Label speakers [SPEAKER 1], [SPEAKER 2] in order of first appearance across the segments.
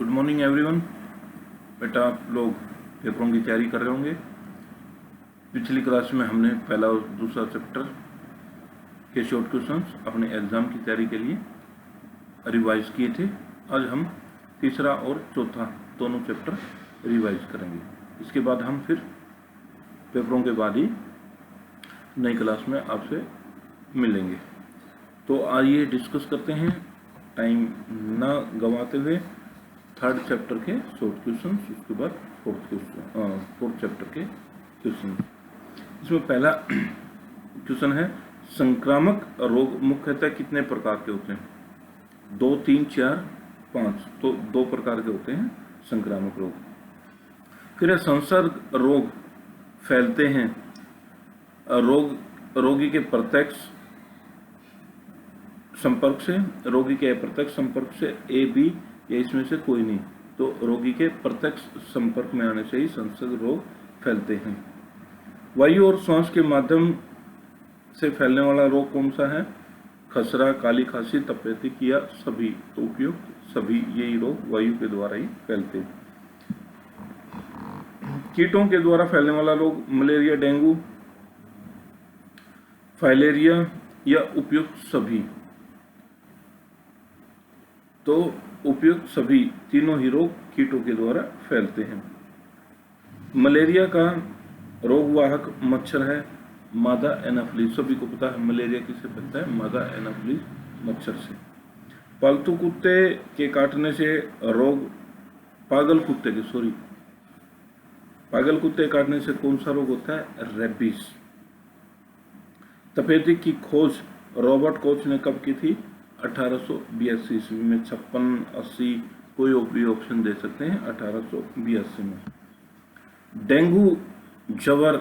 [SPEAKER 1] Good morning everyone. बेटा आप लोग पेपरों की तैयारी कर रहे होंगे। पिछली क्लास में हमने पहला और दूसरा चैप्टर के शॉर्ट क्वेश्चंस अपने एग्ज़ाम की तैयारी के लिए रिवाइज किए थे। आज हम तीसरा और चौथा दोनों चैप्टर रिवाइज करेंगे। इसके बाद हम फिर पेपरों के बाद ही नई क्लास में आपसे मिलेंगे। तो आइए डिस्कस करते हैं टाइम ना गंवाते हुए थर्ड चैप्टर के शॉर्ट क्वेश्चन, उसके बाद फोर्थ चैप्टर के क्वेश्चन। इसमें पहला क्वेश्चन है, संक्रामक रोग मुख्यतः कितने प्रकार के होते हैं? 2, 3, 4, 5। तो 2 प्रकार के होते हैं संक्रामक रोग। फिर संसर्ग रोग फैलते हैं रोगी के प्रत्यक्ष संपर्क से, रोगी के अप्रत्यक्ष संपर्क से, ए, बी या इसमें से कोई नहीं। तो रोगी के प्रत्यक्ष संपर्क में आने से ही संसर्ग रोग फैलते हैं। वायु और श्वास के माध्यम से फैलने वाला रोग कौन सा है? खसरा, काली खांसी, तपेदिक या सभी? तो उपयुक्त सभी, यही रोग वायु के द्वारा ही फैलते हैं। कीटों के द्वारा फैलने वाला रोग मलेरिया, डेंगू, फाइलेरिया या उपयुक्त सभी? तो उपयुक्त सभी, तीनों ही रोग कीटों के द्वारा फैलते हैं। मलेरिया का रोगवाहक मच्छर है मादा एनाफिलीज। सभी को पता है मलेरिया किससे फैलता है? मादा एनाफिलीज मच्छर से। पालतू कुत्ते के काटने से रोग, पागल कुत्ते काटने से कौन सा रोग होता है? रेबीज। तपेदिक की खोज रॉबर्ट कोच ने कब की थी? 1882 ईस्वी में। 56, 80 कोई भी ऑप्शन दे सकते हैं। 1882 में। डेंगू ज्वर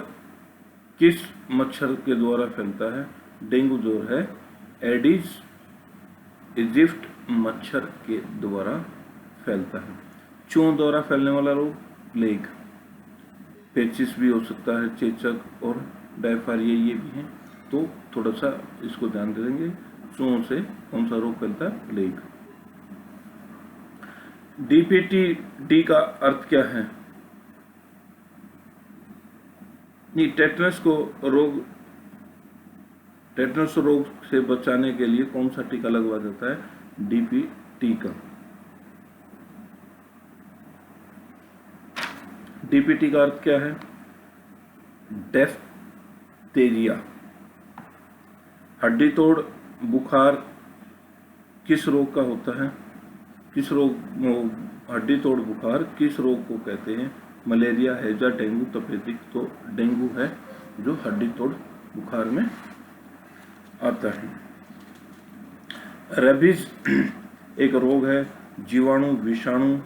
[SPEAKER 1] किस मच्छर के द्वारा फैलता है? डेंगू ज्वर है एडिस इजिप्ट मच्छर के द्वारा फैलता है। चूहों द्वारा फैलने वाला रोग प्लेग। पेचिस भी हो सकता है, चेचक और डायफारिया ये भी हैं। तो थोड़ा सा इसको ध्यान दे देंगे। चूहों से कौन सा रोग फैलता है? प्लेग। डीपीटी का अर्थ क्या है? टेटनस रोग से बचाने के लिए कौन सा टीका लगवाया जाता है? डीपीटी का। डीपीटी का अर्थ क्या है? डिप्थीरिया। हड्डी तोड़ बुखार किस रोग का होता है? हड्डी तोड़ बुखार किस रोग को कहते हैं? मलेरिया, हैजा, डेंगू, तपेदिक? तो डेंगू है जो हड्डी तोड़ बुखार में आता है। रेबीज एक रोग है, जीवाणु, विषाणु,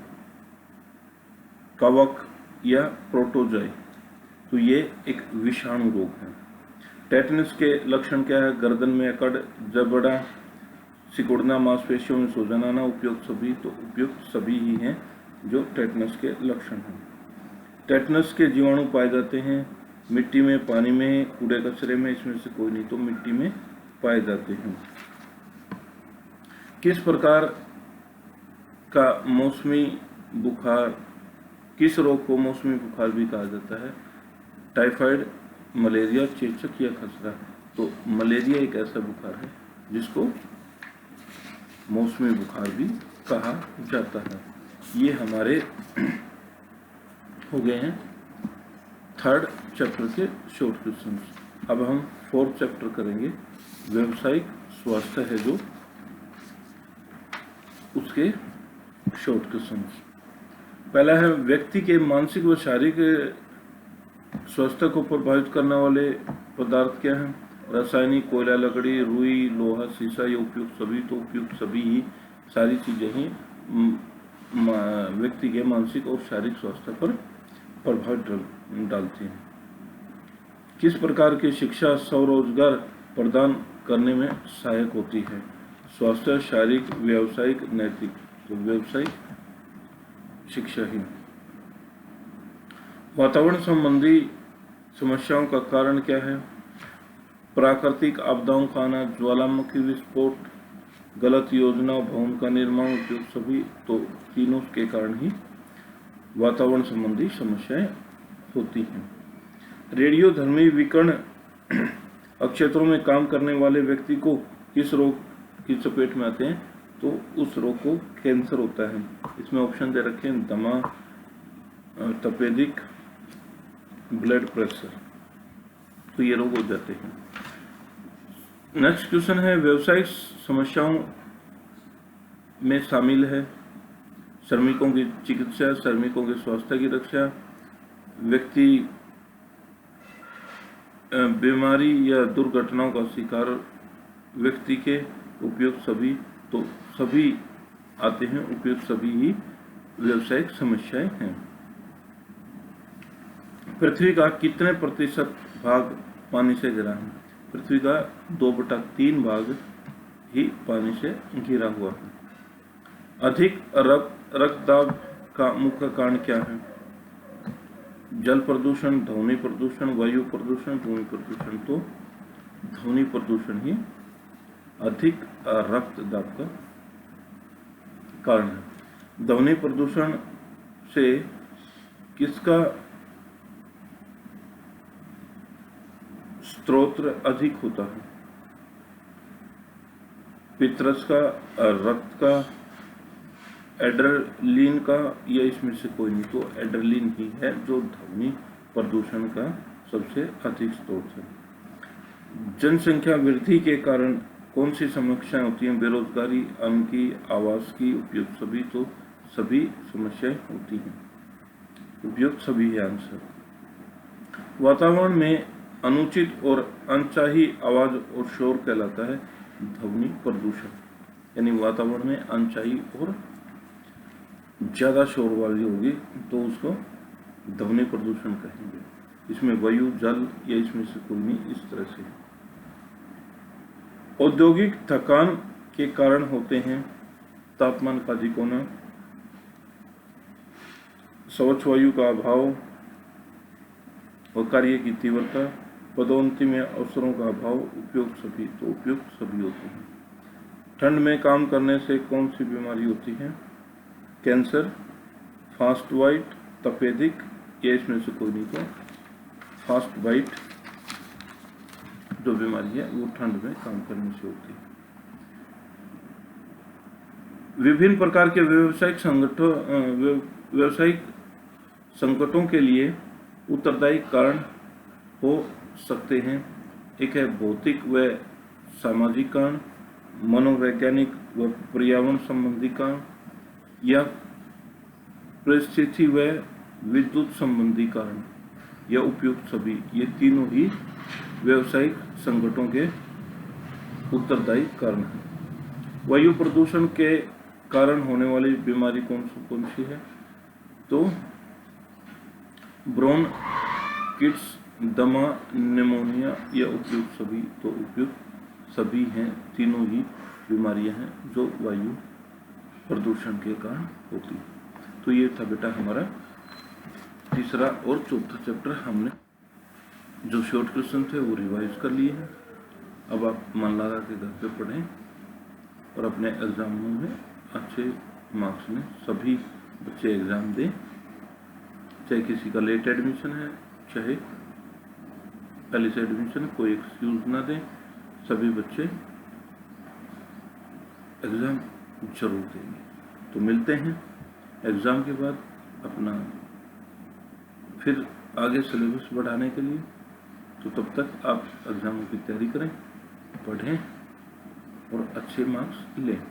[SPEAKER 1] कवक या प्रोटोजोआ। तो ये एक विषाणु रोग है। टेटनस के लक्षण क्या है? गर्दन में अकड़, जबड़ा सिकुड़ना, मांसपेशियों में सूजन आना। उपयुक्त सभी? तो उपयुक्त सभी ही हैं जो टेटनस के लक्षण हैं। टेटनस के जीवाणु पाए जाते हैं मिट्टी में, पानी में, कूड़े कचरे में, इसमें से कोई नहीं। तो मिट्टी में पाए जाते हैं। किस प्रकार का मौसमी बुखार, किस रोग को मौसमी बुखार भी कहा जाता है? टाइफाइड, मलेरिया, चेचक या खसरा? तो मलेरिया एक ऐसा बुखार है जिसको मौसमी बुखार भी कहा जाता है। ये हमारे हो गए हैं थर्ड चैप्टर के शॉर्ट क्वेश्चंस। अब हम फोर्थ चैप्टर करेंगे। व्यावसायिक स्वास्थ्य है जो, उसके शॉर्ट क्वेश्चंस। पहला है, व्यक्ति के मानसिक व शारीरिक स्वास्थ्य को प्रभावित करने वाले पदार्थ क्या हैं? रासायनिक, कोयला, लकड़ी, रुई, लोहा, शीशा या उपयुक्त सभी? तो उपयुक्त सभी ही, सारी चीजें ही व्यक्ति के मानसिक और शारीरिक स्वास्थ्य पर प्रभाव डालती हैं। किस प्रकार की शिक्षा स्वरोजगार प्रदान करने में सहायक होती है? स्वास्थ्य, शारीरिक, व्यावसायिक, नैतिक? तो व्यावसायिक शिक्षा ही। वातावरण संबंधी समस्याओं का कारण क्या है? प्राकृतिक आपदाओं का आना, ज्वालामुखी विस्फोट, गलत योजना, भवन का निर्माण, उपयोग सभी, तो तीनों के कारण ही वातावरण संबंधी समस्याएं होती हैं। रेडियोधर्मी विकिरण क्षेत्रों में काम करने वाले व्यक्ति को किस रोग की चपेट में आते हैं? तो उस रोग को कैंसर होता है। इसमें ऑप्शन दे रखे हैं दमा, तपेदिक, ब्लड प्रेशर, तो ये रोग हो जाते हैं। नेक्स्ट क्वेश्चन है, व्यवसायिक समस्याओं में शामिल है श्रमिकों की चिकित्सा, श्रमिकों के स्वास्थ्य की रक्षा, व्यक्ति बीमारी या दुर्घटनाओं का शिकार व्यक्ति के, उपयुक्त सभी, तो सभी आते हैं, उपयुक्त सभी ही व्यावसायिक समस्याएं हैं। पृथ्वी का कितने प्रतिशत भाग पानी से घिरा है? पृथ्वी का 2/3 भाग ही पानी से घिरा हुआ है। अधिक रक्तदाब का मुख्य कारण क्या है? जल प्रदूषण, ध्वनि प्रदूषण, वायु प्रदूषण, भूमि प्रदूषण, तो ध्वनि प्रदूषण ही अधिक रक्तदाब का कारण है। ध्वनि प्रदूषण से किसका स्रोत अधिक होता है? पितरस का, रक्त का, एड्रेनलिन का, या इसमें से कोई नहीं? तो एड्रेनलिन ही है जो ध्वनि प्रदूषण का सबसे अधिक स्रोत है। जनसंख्या वृद्धि के कारण कौन सी समस्याएं होती हैं? बेरोजगारी, अन्न की, आवास की, उपयुक्त सभी, तो सभी समस्याएं होती हैं, उपयुक्त सभी है आंसर। वातावरण में अनुचित और अनचाही आवाज और शोर कहलाता है ध्वनि प्रदूषण, यानी वातावरण में अनचाही और ज्यादा शोर वाली होगी तो उसको ध्वनि प्रदूषण कहेंगे। इसमें वायु, जल, या इसमें से कोई नहीं, इस तरह से। औद्योगिक थकान के कारण होते हैं तापमान का अधिक होना, स्वच्छ वायु का अभाव और कार्य की तीव्रता, पदोन्नति में अवसरों का अभाव, उपयुक्त सभी, तो उपयुक्त सभी होते हैं। ठंड में काम करने से कौन सी बीमारी होती है? कैंसर, फास्ट वाइट, तपेदिक, या इसमें से कोई नहीं? तो फास्ट वाइट जो बीमारी है वो ठंड में काम करने से होती है। विभिन्न प्रकार के व्यावसायिक संकटों के लिए उत्तरदायी कारण हो सकते हैं। एक है भौतिक व सामाजिक कारण, मनोवैज्ञानिक व पर्यावरण संबंधी कारण, या परिस्थिति व विद्युत संबंधी कारण, या उपयुक्त सभी। ये तीनों ही व्यावसायिक संकटों के उत्तरदायी कारण हैं। वायु प्रदूषण के कारण होने वाली बीमारी कौन सी है? तो ब्रोंकिटिस, दमा, निमोनिया, या उपयुक्त सभी, तो उपयुक्त सभी हैं। तीनों ही बीमारियां हैं जो वायु प्रदूषण के कारण होती है। तो ये था बेटा हमारा तीसरा और चौथा चैप्टर। हमने जो शॉर्ट क्वेश्चन थे वो रिवाइज कर लिए हैं। अब आप मन लगा के घर पे पढ़ें और अपने एग्जामों में अच्छे मार्क्स में सभी बच्चे एग्जाम दें, चाहे किसी का लेट एडमिशन है, चाहे पहले से एडमिशन है, कोई एक्सक्यूज ना दें। सभी बच्चे एग्जाम जरूर देंगे। तो मिलते हैं एग्जाम के बाद अपना फिर आगे सिलेबस बढ़ाने के लिए। तो तब तक आप एग्जामों की तैयारी करें, पढ़ें और अच्छे मार्क्स लें।